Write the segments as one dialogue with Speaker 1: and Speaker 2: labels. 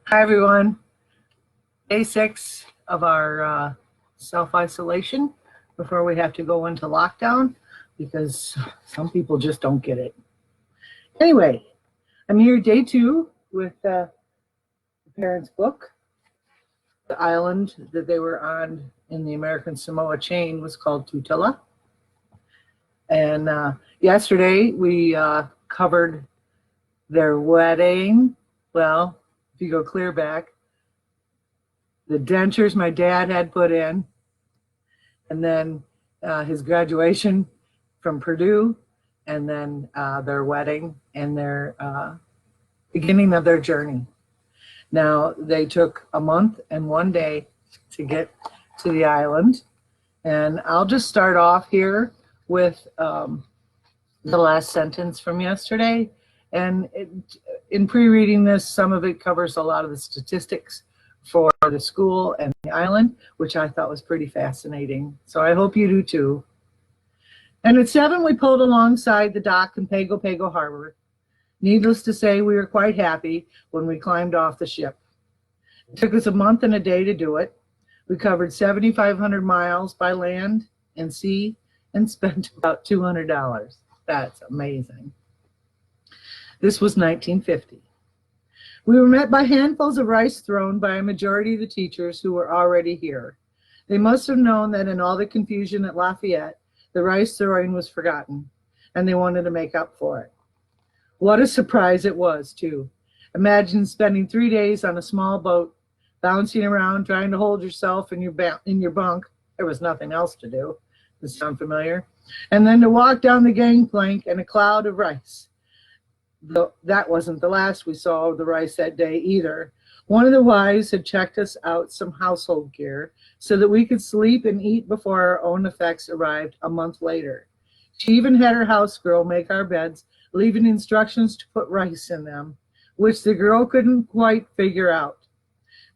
Speaker 1: Hi, everyone. Day 6 of our self-isolation before we have to go into lockdown because some people just don't get it. Anyway, I'm here day 2 with the parents' book. The island that they were on in the American Samoa chain was called Tutela. And yesterday we covered their wedding. Well, if you go clear back, the dentures my dad had put in, and then his graduation from Purdue, and then their wedding and their beginning of their journey. Now, they took a month and 1 day to get to the island, and I'll just start off here with the last sentence from yesterday. And in pre-reading this, some of it covers a lot of the statistics for the school and the island, which I thought was pretty fascinating. So I hope you do too. And at 7, we pulled alongside the dock in Pago Pago Harbor. Needless to say, we were quite happy when we climbed off the ship. It took us a month and a day to do it. We covered 7,500 miles by land and sea and spent about $200. That's amazing. This was 1950. We were met by handfuls of rice thrown by a majority of the teachers who were already here. They must have known that in all the confusion at Lafayette, the rice throwing was forgotten, and they wanted to make up for it. What a surprise it was, too. Imagine spending 3 days on a small boat, bouncing around, trying to hold yourself in your bunk. There was nothing else to do. Does this sound familiar? And then to walk down the gangplank in a cloud of rice. That wasn't the last we saw of the rice that day either. One of the wives had checked us out some household gear so that we could sleep and eat before our own effects arrived a month later. She even had her house girl make our beds, leaving instructions to put rice in them, which the girl couldn't quite figure out.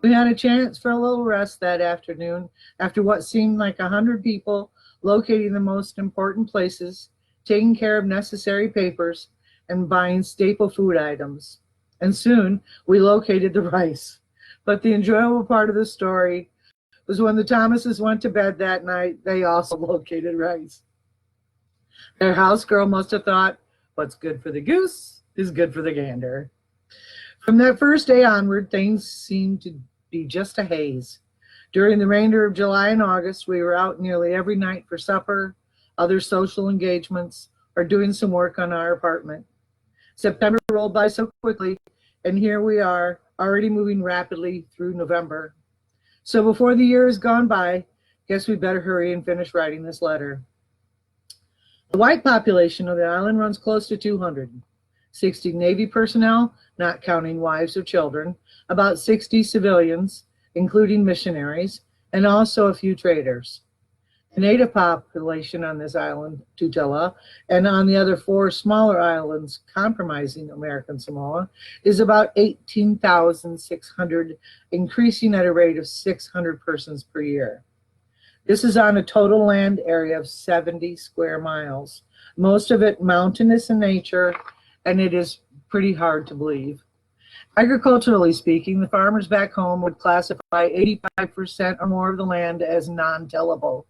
Speaker 1: We had a chance for a little rest that afternoon after what seemed like 100 people locating the most important places, taking care of necessary papers, and buying staple food items. And soon we located the rice. But the enjoyable part of the story was when the Thomases went to bed that night, they also located rice. Their house girl must have thought, what's good for the goose is good for the gander. From that first day onward, things seemed to be just a haze. During the remainder of July and August, we were out nearly every night for supper, other social engagements, or doing some work on our apartment. September rolled by so quickly, and here we are, already moving rapidly through November. So before the year is gone by, guess we better hurry and finish writing this letter. The white population of the island runs close to 200. 60 Navy personnel, not counting wives or children, about 60 civilians, including missionaries, and also a few traders. The native population on this island, Tutela, and on the other 4 smaller islands comprising American Samoa, is about 18,600, increasing at a rate of 600 persons per year. This is on a total land area of 70 square miles, most of it mountainous in nature, and it is pretty hard to believe. Agriculturally speaking, the farmers back home would classify 85% or more of the land as non-tillable.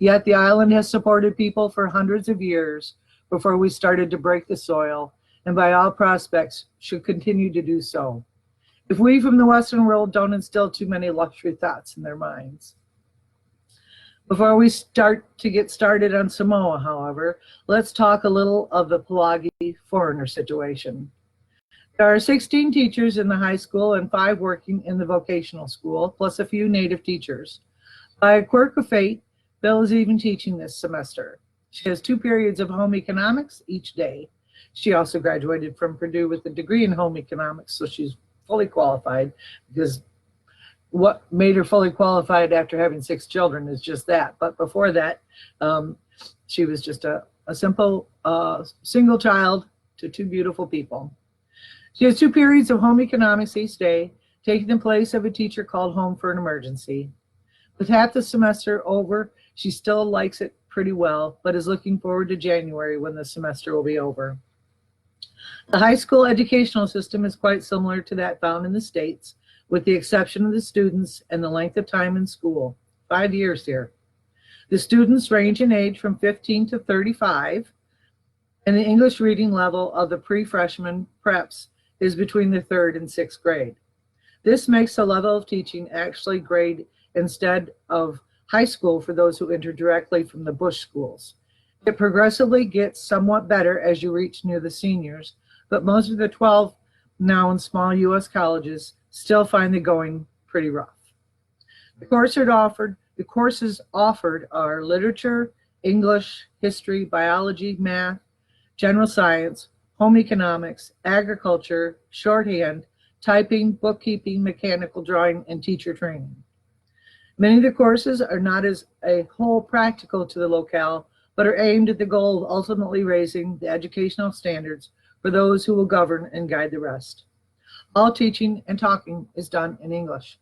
Speaker 1: Yet the island has supported people for hundreds of years before we started to break the soil, and by all prospects should continue to do so, if we from the Western world don't instill too many luxury thoughts in their minds. Before we get started on Samoa, however, let's talk a little of the Pelagi foreigner situation. There are 16 teachers in the high school and 5 working in the vocational school, plus a few native teachers. By a quirk of fate, Bill is even teaching this semester. She has 2 periods of home economics each day. She also graduated from Purdue with a degree in home economics, so she's fully qualified, because what made her fully qualified after having 6 children is just that. But before that, she was just a simple single child to 2 beautiful people. She has 2 periods of home economics each day, taking the place of a teacher called home for an emergency. With half the semester over, she still likes it pretty well, but is looking forward to January when the semester will be over. The high school educational system is quite similar to that found in the States, with the exception of the students and the length of time in school, 5 years here. The students range in age from 15 to 35, and the English reading level of the pre-freshman preps is between the 3rd and 6th grade. This makes the level of teaching actually grade instead of high school for those who enter directly from the Bush schools. It progressively gets somewhat better as you reach near the seniors, but most of the 12 now in small U.S. colleges still find the going pretty rough. The courses offered are literature, English, history, biology, math, general science, home economics, agriculture, shorthand, typing, bookkeeping, mechanical drawing, and teacher training. Many of the courses are not as a whole practical to the locale, but are aimed at the goal of ultimately raising the educational standards for those who will govern and guide the rest. All teaching and talking is done in English.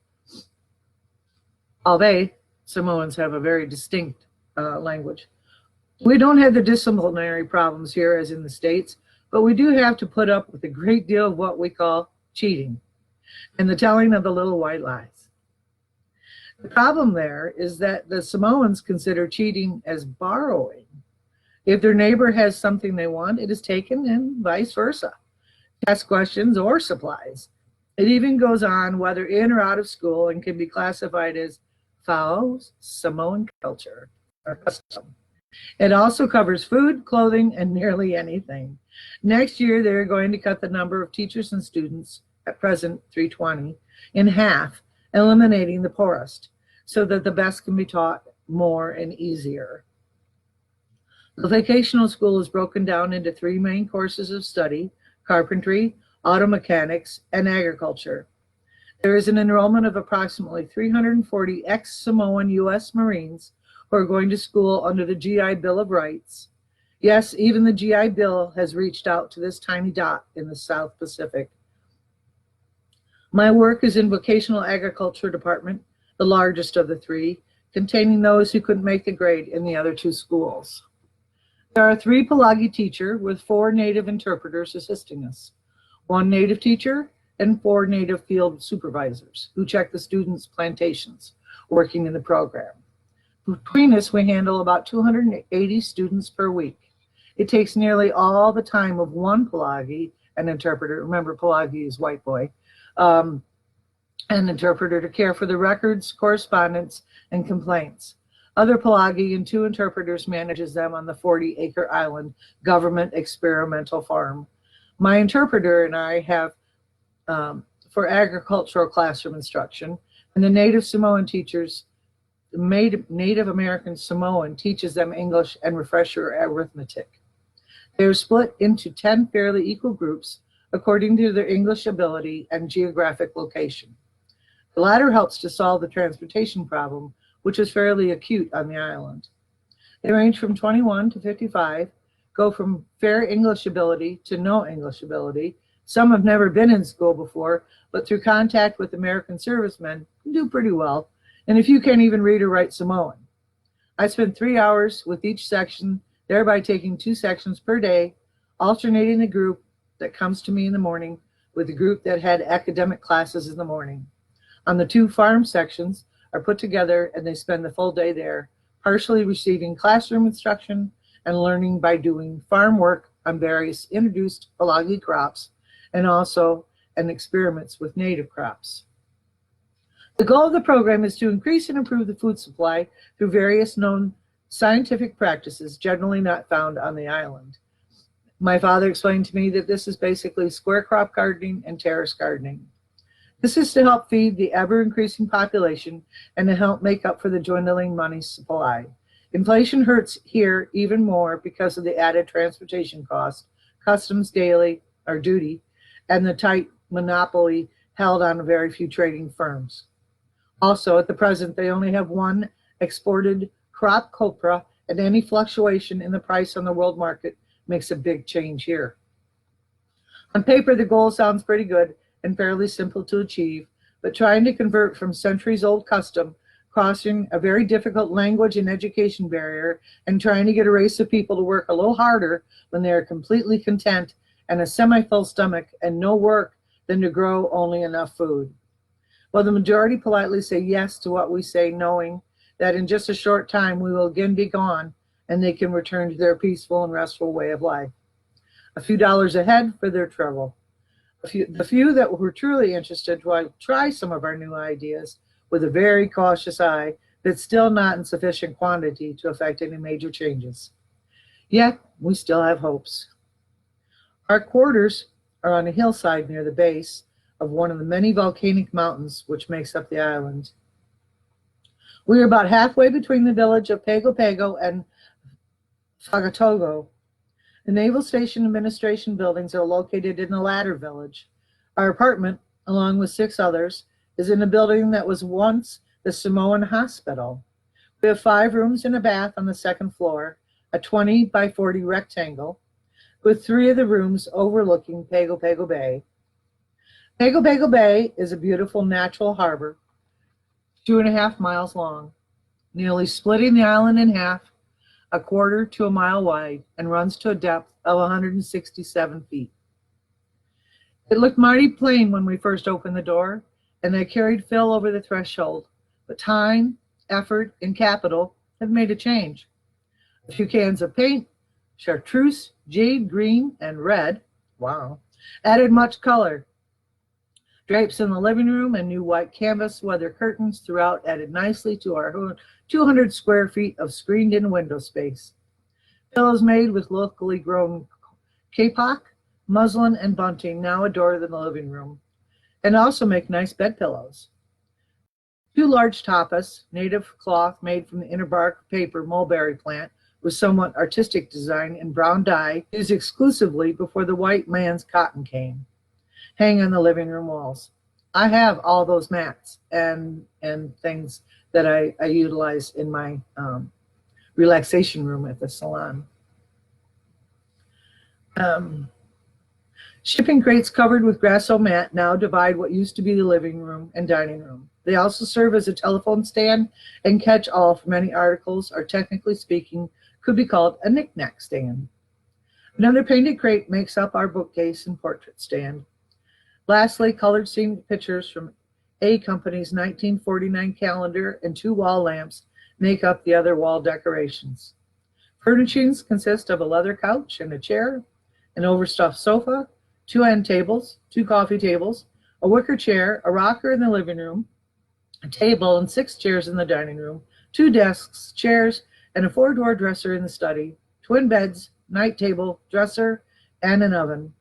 Speaker 1: Although Samoans have a very distinct language. We don't have the disciplinary problems here as in the States, but we do have to put up with a great deal of what we call cheating and the telling of the little white lies. The problem there is that the Samoans consider cheating as borrowing. If their neighbor has something they want, it is taken, and vice versa. Test questions or supplies. It even goes on whether in or out of school and can be classified as foul Samoan culture or custom. It also covers food, clothing, and nearly anything. Next year, they're going to cut the number of teachers and students, at present 320, in half, eliminating the poorest, so that the best can be taught more and easier. The vocational school is broken down into 3 main courses of study: carpentry, auto mechanics, and agriculture. There is an enrollment of approximately 340 ex-Samoan U.S. Marines who are going to school under the GI Bill of Rights. Yes, even the GI Bill has reached out to this tiny dot in the South Pacific. My work is in vocational agriculture department, the largest of the 3, containing those who couldn't make the grade in the other 2 schools. There are 3 Pelagi teachers with 4 native interpreters assisting us, 1 native teacher, and 4 native field supervisors who check the students' plantations working in the program. Between us, we handle about 280 students per week. It takes nearly all the time of 1 Pelagi, an interpreter, remember Pelagi is white boy, an interpreter to care for the records, correspondence, and complaints. Other Pelagi and 2 interpreters manages them on the 40-acre island government experimental farm. My interpreter and I have for agricultural classroom instruction, and the native Samoan teachers, Native American Samoan teaches them English and refresher arithmetic. They are split into 10 fairly equal groups according to their English ability and geographic location. The latter helps to solve the transportation problem, which is fairly acute on the island. They range from 21 to 55, go from fair English ability to no English ability. Some have never been in school before, but through contact with American servicemen, do pretty well. And if you can't even read or write Samoan. I spent 3 hours with each section, thereby taking 2 sections per day, alternating the group that comes to me in the morning with the group that had academic classes in the morning. On the 2 farm sections are put together and they spend the full day there, partially receiving classroom instruction and learning by doing farm work on various introduced Pelagi crops and also an experiments with native crops. The goal of the program is to increase and improve the food supply through various known scientific practices generally not found on the island. My father explained to me that this is basically square crop gardening and terrace gardening. This is to help feed the ever-increasing population and to help make up for the dwindling money supply. Inflation hurts here even more because of the added transportation cost, customs daily or duty, and the tight monopoly held on very few trading firms. Also, at the present, they only have 1 exported crop copra, and any fluctuation in the price on the world market makes a big change here. On paper, the goal sounds pretty good and fairly simple to achieve, but trying to convert from centuries-old custom, crossing a very difficult language and education barrier, and trying to get a race of people to work a little harder when they are completely content and a semi-full stomach and no work than to grow only enough food. While the majority politely say yes to what we say, knowing that in just a short time we will again be gone and they can return to their peaceful and restful way of life. A few dollars ahead for their trouble. The few that were truly interested will try some of our new ideas with a very cautious eye, but still not in sufficient quantity to affect any major changes. Yet, we still have hopes. Our quarters are on a hillside near the base of one of the many volcanic mountains which makes up the island. We are about halfway between the village of Pago Pago and Fagatogo. The Naval Station Administration buildings are located in the latter village. Our apartment, along with 6 others, is in a building that was once the Samoan Hospital. We have 5 rooms and a bath on the 2nd floor, a 20 by 40 rectangle, with 3 of the rooms overlooking Pago Pago Bay. Pago Pago Bay is a beautiful natural harbor, 2.5 miles long, nearly splitting the island in half, a quarter to a mile wide, and runs to a depth of 167 feet. It looked mighty plain when we first opened the door, and I carried Phil over the threshold, but time, effort, and capital have made a change. A few cans of paint, chartreuse, jade green, and red, wow, added much color. Drapes in the living room and new white canvas weather curtains throughout added nicely to our 200 square feet of screened-in window space. Pillows made with locally grown kapok, muslin, and bunting now adorn the living room, and also make nice bed pillows. 2 large tapas, native cloth made from the inner bark paper mulberry plant with somewhat artistic design in brown dye used exclusively before the white man's cotton came, hang on the living room walls. I have all those mats and things that I utilize in my relaxation room at the salon. Shipping crates covered with grasso mat now divide what used to be the living room and dining room. They also serve as a telephone stand and catch-all for many articles, or technically speaking, could be called a knick-knack stand. Another painted crate makes up our bookcase and portrait stand. Lastly, colored scenic pictures from A Company's 1949 calendar and 2 wall lamps make up the other wall decorations. Furnishings consist of a leather couch and a chair, an overstuffed sofa, 2 end tables, 2 coffee tables, a wicker chair, a rocker in the living room, a table and 6 chairs in the dining room, 2 desks, chairs, and a 4-door dresser in the study, twin beds, night table, dresser, and an oven,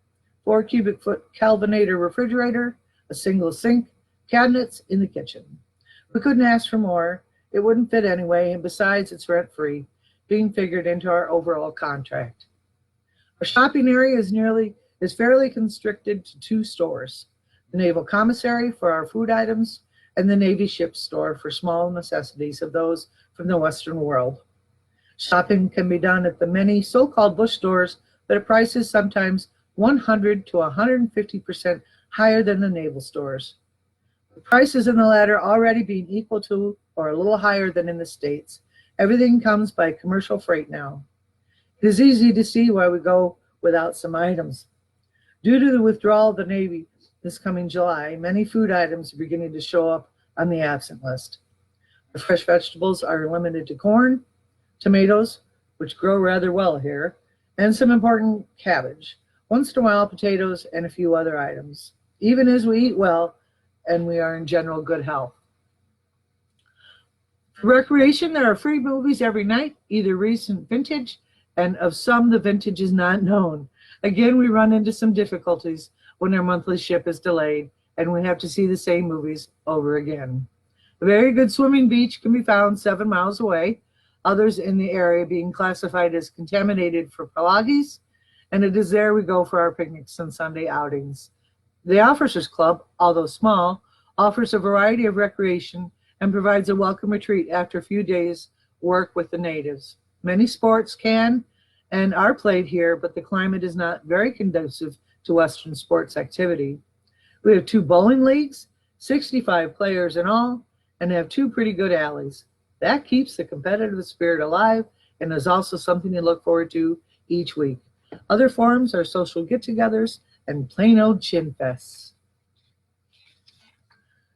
Speaker 1: 4 cubic foot Kelvinator refrigerator, a single sink, cabinets in the kitchen. We couldn't ask for more. It wouldn't fit anyway, and besides, it's rent-free, being figured into our overall contract. Our shopping area is fairly constricted to 2 stores, the Naval Commissary for our food items and the Navy Ship Store for small necessities of those from the Western world. Shopping can be done at the many so-called bush stores, but at prices sometimes 100 to 150% higher than the naval stores. The prices in the latter already being equal to or a little higher than in the States. Everything comes by commercial freight now. It is easy to see why we go without some items. Due to the withdrawal of the Navy this coming July, many food items are beginning to show up on the absent list. The fresh vegetables are limited to corn, tomatoes, which grow rather well here, and some important cabbage. Once in a while, potatoes and a few other items, even as we eat well and we are in general good health. For recreation, there are free movies every night, either recent vintage, and of some the vintage is not known. Again, we run into some difficulties when our monthly ship is delayed and we have to see the same movies over again. A very good swimming beach can be found 7 miles away, others in the area being classified as contaminated for pilates, and it is there we go for our picnics and Sunday outings. The Officers Club, although small, offers a variety of recreation and provides a welcome retreat after a few days' work with the natives. Many sports can and are played here, but the climate is not very conducive to Western sports activity. We have 2 bowling leagues, 65 players in all, and have 2 pretty good alleys. That keeps the competitive spirit alive and is also something to look forward to each week. Other forms are social get-togethers and plain old chin fests.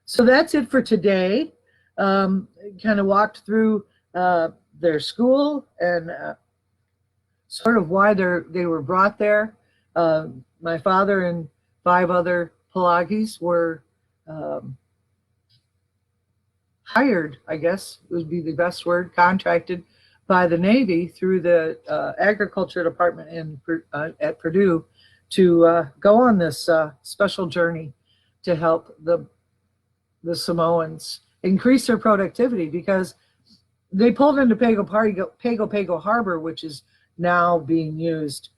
Speaker 1: So that's it for today. Kind of walked through their school and sort of why they were brought there. My father and 5 other Pelagis were hired, I guess would be the best word, contracted by the Navy through the agriculture department at Purdue to go on this special journey to help the Samoans increase their productivity, because they pulled into Pago Harbor, which is now being used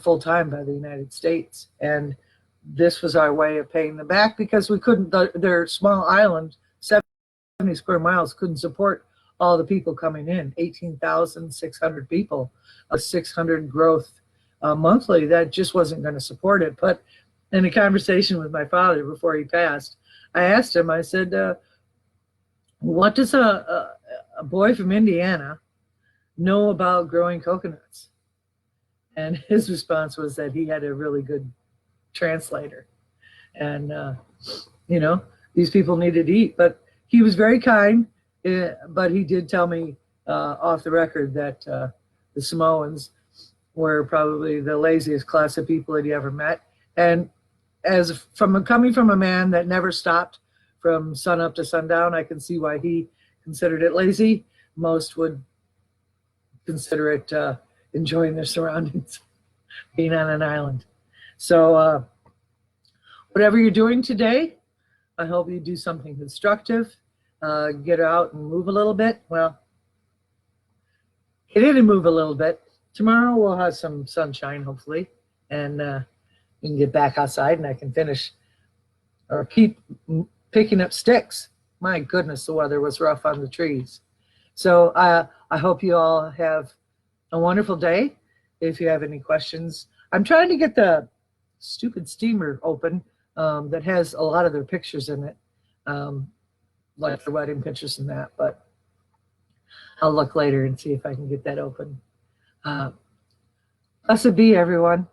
Speaker 1: full-time by the United States. And this was our way of paying them back, because we couldn't, their small island, 70 square miles, couldn't support all the people coming in, 18,600 people, 600 growth monthly. That just wasn't going to support it. But in a conversation with my father before he passed, I asked him, I said, what does a boy from Indiana know about growing coconuts? And his response was that he had a really good translator. And, you know, these people needed to eat. But he was very kind, but he did tell me off the record that the Samoans were probably the laziest class of people that he ever met. And coming from a man that never stopped from sun up to sundown, I can see why he considered it lazy. Most would consider it enjoying their surroundings, being on an island. So whatever you're doing today, I hope you do something constructive. Get out and move a little bit. Well, get in and move a little bit. Tomorrow we'll have some sunshine, hopefully, and we can get back outside and I can finish or keep picking up sticks. My goodness, the weather was rough on the trees. So I hope you all have a wonderful day. If you have any questions, I'm trying to get the stupid steamer open that has a lot of their pictures in it, like the wedding pictures and that, but I'll look later and see if I can get that open. Blessed be, everyone.